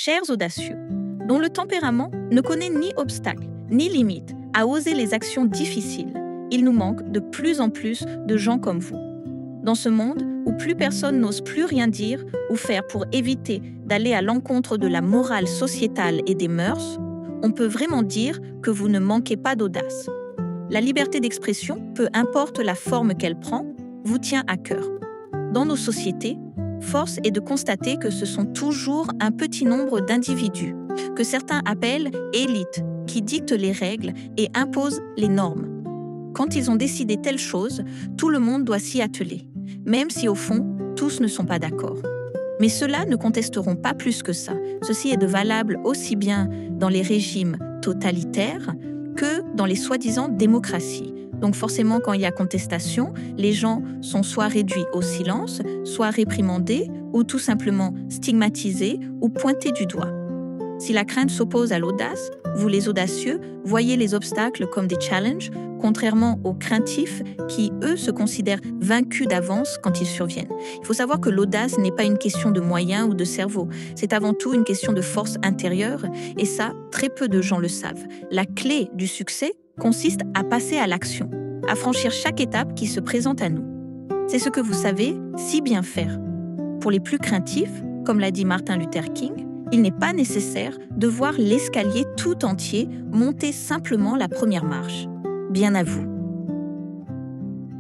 Chers audacieux, dont le tempérament ne connaît ni obstacle, ni limite à oser les actions difficiles, il nous manque de plus en plus de gens comme vous. Dans ce monde où plus personne n'ose plus rien dire ou faire pour éviter d'aller à l'encontre de la morale sociétale et des mœurs, on peut vraiment dire que vous ne manquez pas d'audace. La liberté d'expression, peu importe la forme qu'elle prend, vous tient à cœur. Dans nos sociétés, force est de constater que ce sont toujours un petit nombre d'individus, que certains appellent élites, qui dictent les règles et imposent les normes. Quand ils ont décidé telle chose, tout le monde doit s'y atteler, même si au fond, tous ne sont pas d'accord. Mais ceux-là ne contesteront pas plus que ça. Ceci est de valable aussi bien dans les régimes totalitaires que dans les soi-disant démocraties. Donc forcément, quand il y a contestation, les gens sont soit réduits au silence, soit réprimandés, ou tout simplement stigmatisés ou pointés du doigt. Si la crainte s'oppose à l'audace, vous les audacieux, voyez les obstacles comme des challenges, contrairement aux craintifs qui, eux, se considèrent vaincus d'avance quand ils surviennent. Il faut savoir que l'audace n'est pas une question de moyens ou de cerveau, c'est avant tout une question de force intérieure, et ça, très peu de gens le savent. La clé du succès consiste à passer à l'action, à franchir chaque étape qui se présente à nous. C'est ce que vous savez si bien faire. Pour les plus craintifs, comme l'a dit Martin Luther King, il n'est pas nécessaire de voir l'escalier tout entier monter simplement la première marche. Bien à vous.